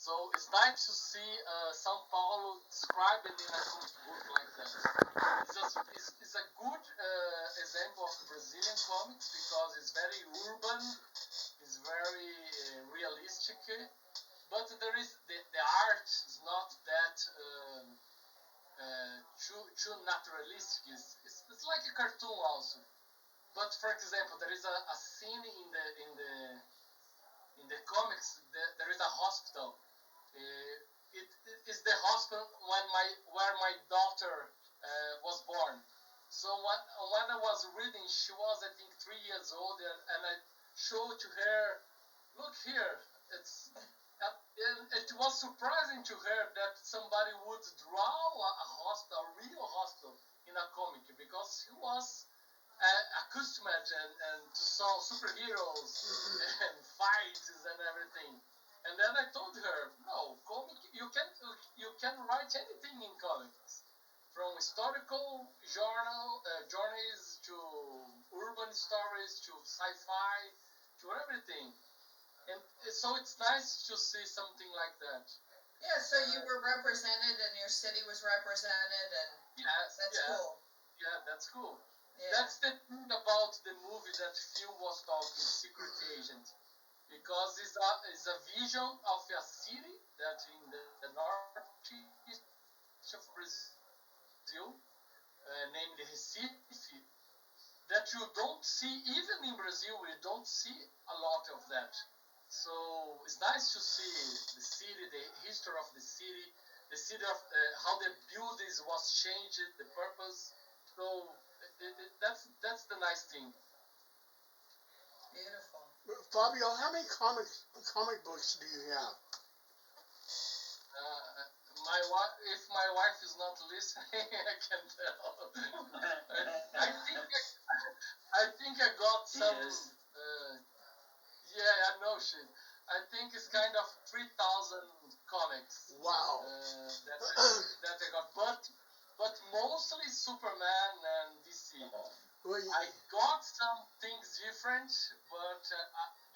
So it's nice to see São Paulo described in a comic book like that. It's a good example of Brazilian comics because it's very urban, it's very realistic, but there is the art is not that too naturalistic. It's like a cartoon also. But for example, there is a scene in the comics. There is a hospital. It is the hospital where my daughter was born. So when I was reading, she was I think 3 years old, and I showed to her, look here, and it was surprising to her that somebody would draw a real hospital in a comic, because she was accustomed and to saw superheroes and fights and everything. And then I told her, no, comic, you can write anything in comics, from historical journeys to urban stories to sci-fi to everything. And so it's nice to see something like that. Yeah, so you were represented and your city was represented, and yes, that's cool. Yeah, that's cool. Yeah. That's the thing about the movie that Phil was talking, Secret Agent, because it's a vision of a city that in the northeast of Brazil, named Recife, that you don't see, even in Brazil, we don't see a lot of that. So it's nice to see the city, the history of the city of how the buildings was changed, the purpose. So that's the nice thing. Beautiful. Fabio, how many comic books do you have? If my wife is not listening, I can tell. I think I got some. Yeah, I know shit. I think it's kind of 3,000 comics. Wow. That I got, but mostly Superman and DC. Well, I got some things different, but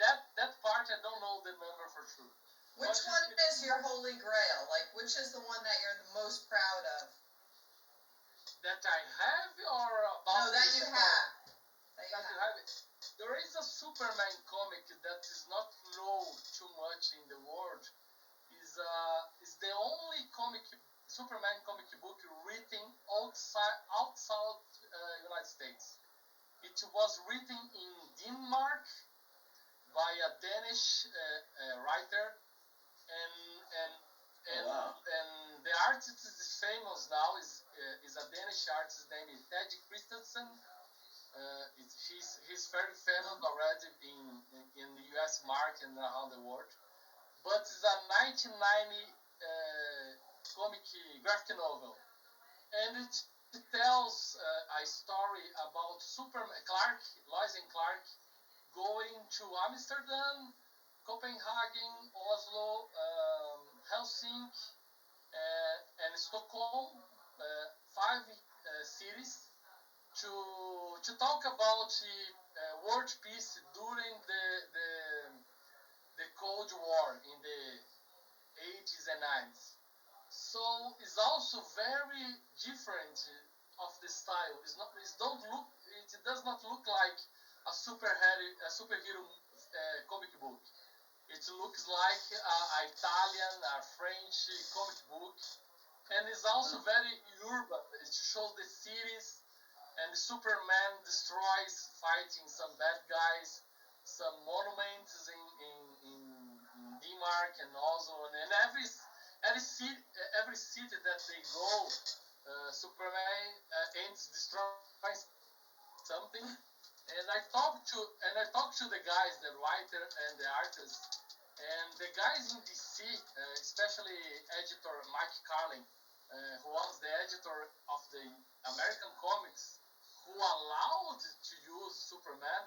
that part I don't know the number for sure. Which one is your holy grail? Like, which is the one that you're the most proud of? That I have, or about? No, that you have. That you have. There is a Superman comic that is not known too much in the world. Is the only Superman comic book written outside United States. It was written in Denmark by a Danish writer, and the artist is famous now. Is a Danish artist named Ted Christensen. He's very famous already in the U.S. market and around the world. But it's a 1990 comic graphic novel, and it tells a story about Superman Lois and Clark, going to Amsterdam, Copenhagen, Oslo, Helsinki, and Stockholm, 5 cities, to talk about world peace during the Cold War in the 80s and 90s. So it's also very different of the style. It does not look like a superhero comic book. It looks like an Italian, a French comic book, and it's also very urban. It shows the cities, and Superman destroys, fighting some bad guys, some monuments in Denmark and Oslo, and every city that they go, Superman ends destroying something. And I talked to the guys, the writer and the artist, and the guys in DC, especially editor Mike Carlin, who was the editor of the American comics, who allowed to use Superman,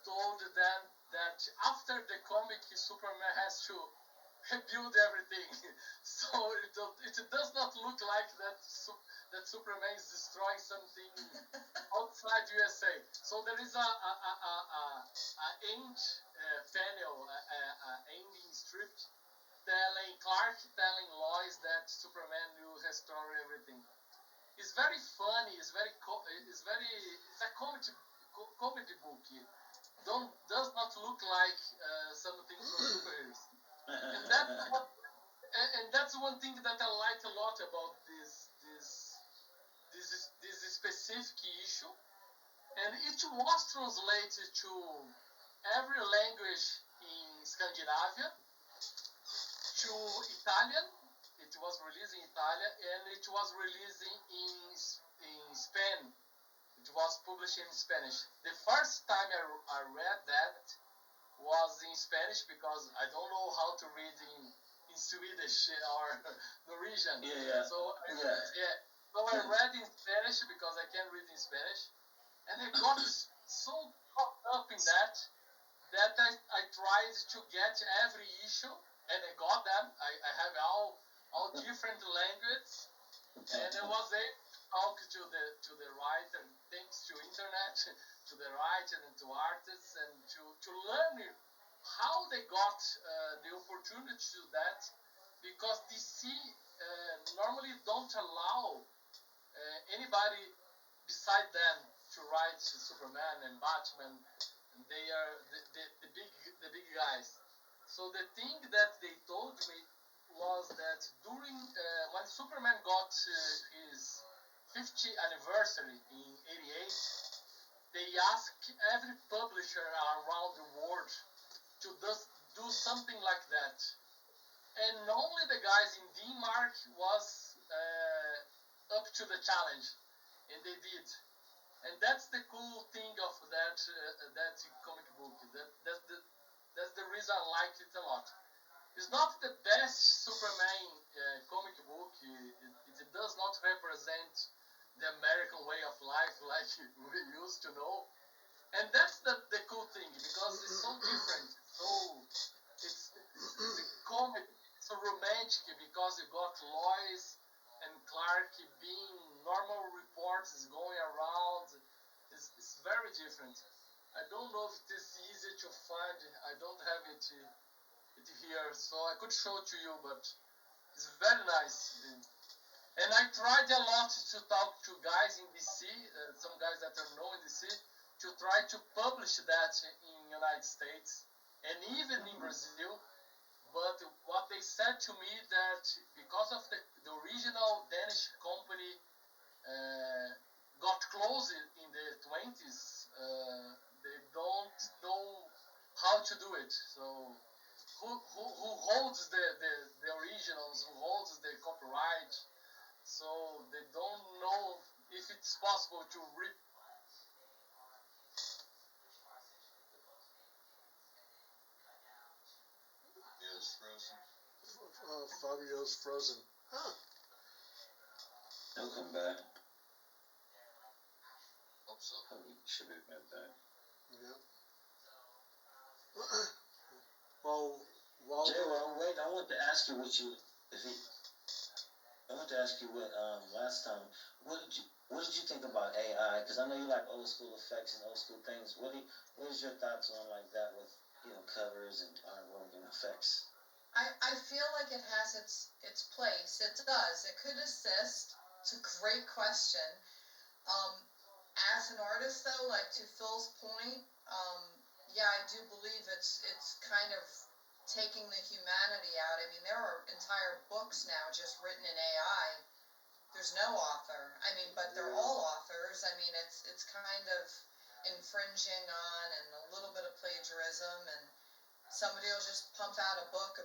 told them that after the comic, Superman has to rebuild everything. So it does not look like that Superman is destroying something outside USA. So there is a end panel, ending strip Clark telling Lois that Superman will restore everything. It's very funny. It's a comedy book. Does not look like something for superheroes, and that's one thing that I like a lot about this specific issue. And it was translated to every language in Scandinavia, to Italian. It was released in Italian, and it was released in Spain. It was published in Spanish. The first time I read that was in Spanish because I don't know how to read in Swedish or Norwegian. Yeah. So I read in Spanish because I can read in Spanish, and I got so caught up in that I tried to get every issue, and I got them. I have all different languages, and I was able to talk to the writer, thanks to internet, to the writer and to artists, and to learn how they got the opportunity to do that, because DC normally don't allow anybody beside them to write Superman and Batman. And they are the big guys. So the thing that they told me was that during when Superman got his 50th anniversary in '88, they asked every publisher around the world to do something like that. And only the guys in Denmark was up to the challenge, and they did. And that's the cool thing of that comic book. That's the reason I liked it a lot. It's not the best Superman comic book. It does not represent the American way of life like we used to know. And that's the cool thing, because it's so different. So it's a comic. It's so romantic because you got Lois and Clark being normal reports going around. It's very different. I don't know if it is easy to find. I don't have it here, so I could show it to you, but it's very nice. And I tried a lot to talk to guys in DC, some guys that are known in DC, to try to publish that in United States and even in Brazil. But what they said to me that because of the original Danish company got closed in the 20s, they don't know how to do it. So who holds the originals, who holds the copyright? So they don't know if it's possible to Is frozen. Fabio's frozen. Huh. He'll come back. Hope so. He should be right back. Yeah. Well, Jay, wait, I want to ask you I want to ask you last time, what did you think about AI? Because I know you like old school effects and old school things. What is your thoughts on like that with covers and artwork and effects? I feel like it has its place. It does. It could assist. It's a great question. As an artist, though, like to Phil's point, yeah, I do believe it's kind of taking the humanity out. I mean, there are entire books now just written in AI. There's no author. I mean, but they're all authors. I mean, it's kind of infringing on and a little bit of plagiarism, and somebody will just pump out a book.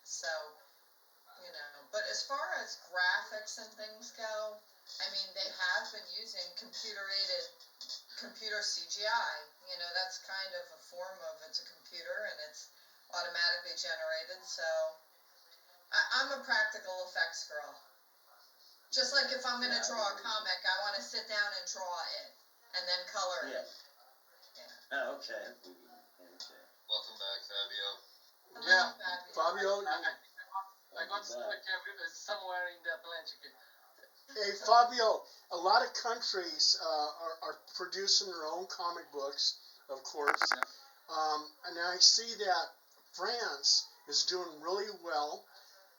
So, but as far as graphics and things go, I mean, they have been using computer CGI. That's kind of a form of, it's a computer and it's automatically generated. So I'm a practical effects girl. Just like if I'm going to draw a comic, I want to sit down and draw it and then color it. Yeah. Oh, okay. Welcome back, Fabio. yeah, Fabio. I got stuck somewhere in the Atlantic. Hey, Fabio, a lot of countries are producing their own comic books, of course. Yeah. And I see that France is doing really well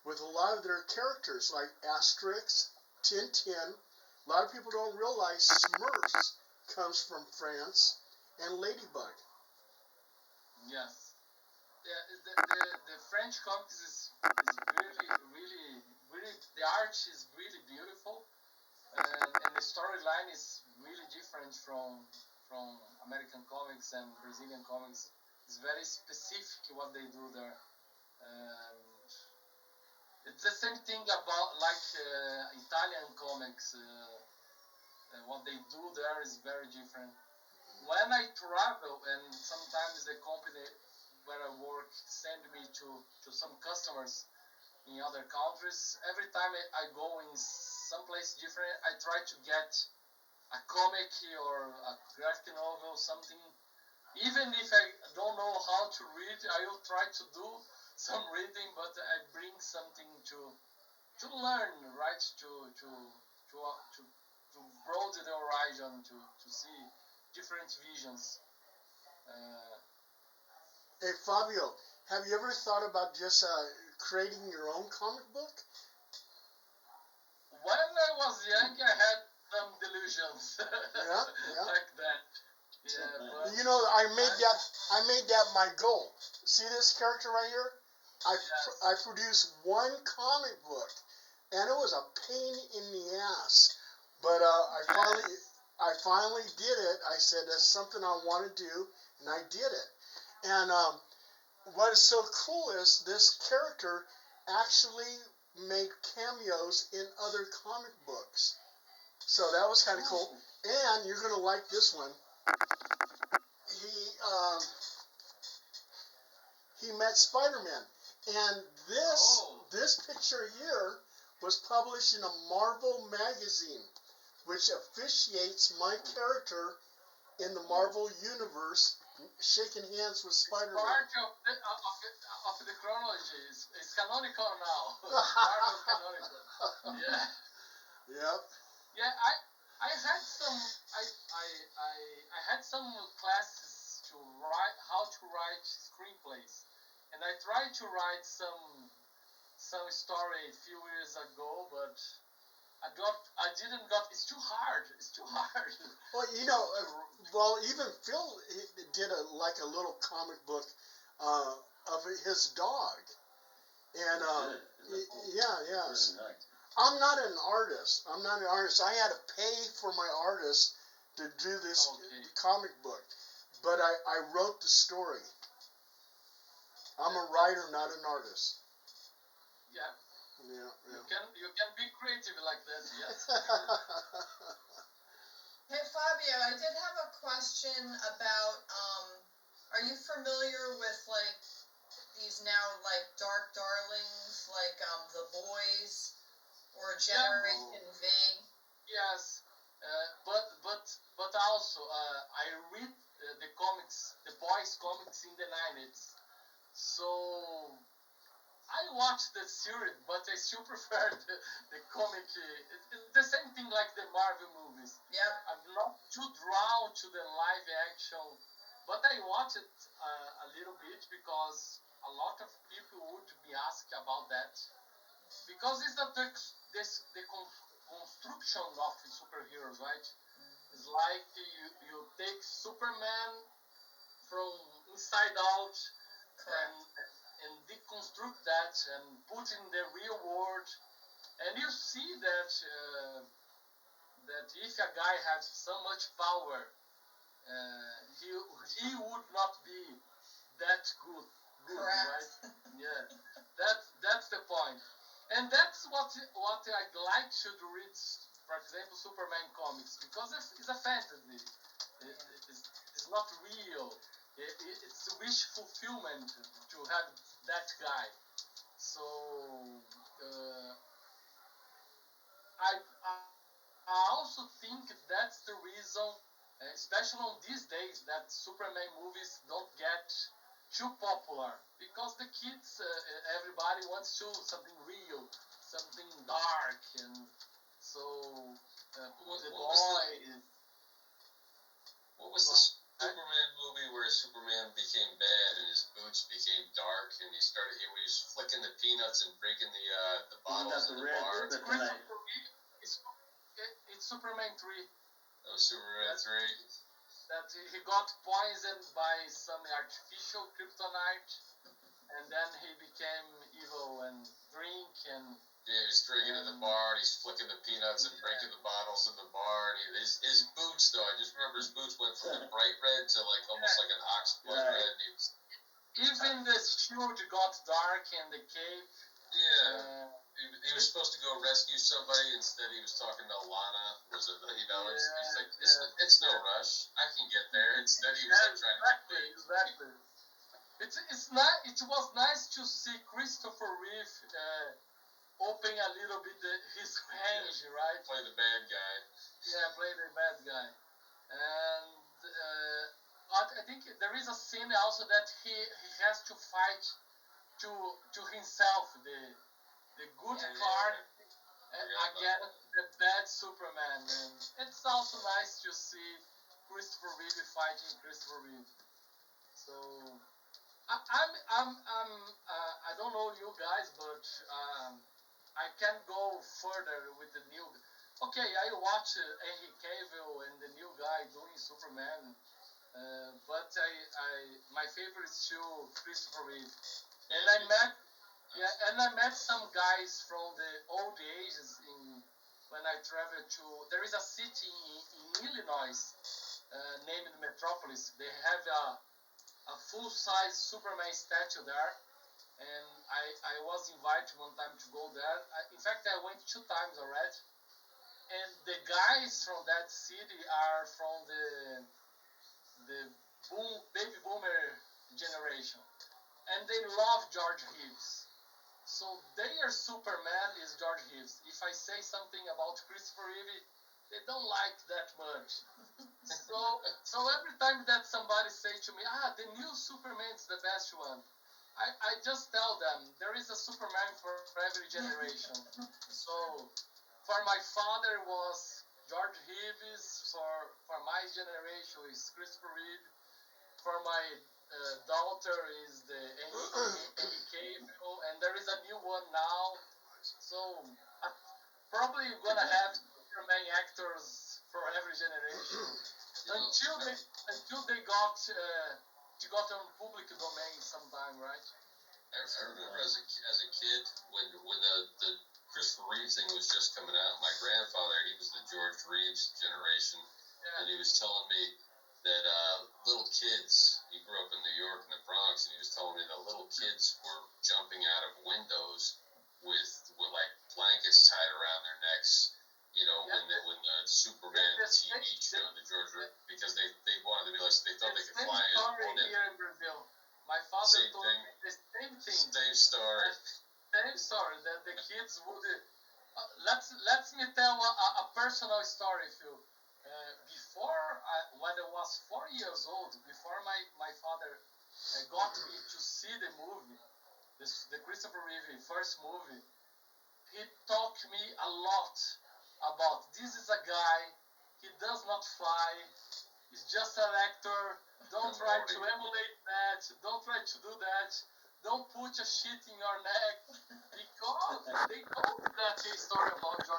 with a lot of their characters, like Asterix, Tintin. A lot of people don't realize Smurfs comes from France, and Ladybug. Yes. Yeah, the French comics is really, really, really, the art is really beautiful, and the storyline is really different from American comics and Brazilian comics. It's very specific what they do there. And it's the same thing about like Italian comics. What they do there is very different. When I travel, and sometimes the company where I work send me to some customers in other countries, every time I go in someplace different, I try to get a comic or a graphic novel, something. Even if I don't know how to read, I will try to do some reading, but I bring something to learn, right? To broaden the horizon, to see different visions. Uh, Hey Fabio, have you ever thought about just creating your own comic book? when I was young, I had some delusions Yeah, yeah. like that. Yeah, but You know, I made that my goal. See this character right here? yes, I produced one comic book, and it was a pain in the ass. But yes, I finally did it. I said that's something I want to do, and I did it. And what is so cool is this character actually made cameos in other comic books. So that was kind of cool. cool. And you're gonna like this one. He um, he met Spider-Man, and Oh, this picture here was published in a Marvel magazine, which officiates my character in the Marvel universe, shaking hands with it's Spider-Man. part of the chronology. It's canonical now. Marvel canonical. Yeah, Yep. yeah. I had some I had some classes to write how to write screenplays, and I tried to write some story a few years ago, but I didn't got. It's too hard. It's too hard Well, you to know, to. well, even Phil did like a little comic book uh, of his dog, and yeah, yes. Really nice. I'm not an artist. I'm not an artist. I had to pay for my artist to do this Okay. comic book, but I wrote the story. I'm a writer, That's not an artist. yeah. Yeah, You can be creative like that. Yes. yeah. Hey Fabio, I did have a question about are you familiar with like these now like dark darlings like The Boys or Yeah. Generation V? Yes. But also I read the comics, the boys comics in the 90s. So I watched the series, but I still prefer the comic. It's the same thing like the Marvel movies. Yep. I'm not too drawn to the live action, but I watched it a little bit because a lot of people would be asked about that. Because it's the construction of the superheroes, right? It's like you take Superman from inside out and Correct. and deconstruct that and put in the real world, and you see that that if a guy has so much power, he would not be that good, right? Correct. Yeah, that's the point, and that's what I'd like to read. For example, Superman comics, because it's a fantasy. It's not real. It's wish fulfillment to have that guy. So uh, I also think that's the reason, especially on these days, that Superman movies don't get too popular because the kids, everybody wants to something real, something dark, and so What, the what was boy. the what was Superman movie where Superman became bad and his boots became dark and he was flicking the peanuts and breaking the bottles in the bar. It's Superman 3. That was Superman 3. That he got poisoned by some artificial kryptonite, and then he became evil and drink and. Yeah, he's drinking at the bar, and he's flicking the peanuts and breaking the bottles in the bar. And his boots, though, I just remember his boots went from the bright red to like almost like an ox blood red. And he was, even the shield got dark in the cave. Yeah, he was supposed to go rescue somebody. Instead, he was talking to Alana. He's like, it's no rush. I can get there. Instead, he was like trying to complete. Exactly. It's not. It was nice to see Christopher Reeve. Open a little bit his range, right? Play the bad guy. Yeah, play the bad guy. And I think there is a scene also that he has to fight to himself, the good Clark against the bad Superman. And it's also nice to see Christopher Reeve fighting Christopher Reeve. So I don't know you guys, but I can go further with the new. Okay, I watch Henry Cavill and the new guy doing Superman, but my favorite is still Christopher Reeve. And I met some guys from the old ages when I traveled to. There is a city in Illinois named Metropolis. They have a full-size Superman statue there. And I was invited one time to go there. In fact, I went 2 times already. And the guys from that city are from the baby boomer generation. And they love George Reeves. So their Superman is George Reeves. If I say something about Christopher Reeve, they don't like that much. So every time that somebody say to me, the new Superman is the best one, I just tell them there is a Superman for every generation. So for my father was George Reeves, for my generation is Christopher Reeve, for my daughter is the Henry Cavill, and there is a new one now. So probably gonna have Superman actors for every generation until they got on public domain sometime, right? I remember as a kid when the Christopher Reeve thing was just coming out. My grandfather, he was the George Reeves generation, and he was telling me that little kids. He grew up in New York in the Bronx, and he was telling me that little kids were jumping out of windows with like blankets tied around their necks. You know, when the Superman TV show, the George Reeves, because they wanted to be like, they thought they could fly in. Here in Brazil. My father told me the same thing. Same story. Same story that the kids would. Let me tell a personal story, Phil. When I was 4 years old, before my father got me to see the movie, the Christopher Reeve first movie, he taught me a lot about this is a guy, he does not fly, he's just an actor. Don't try to emulate that. Don't try to do that. Don't put a shit in your neck. Because they told that story about George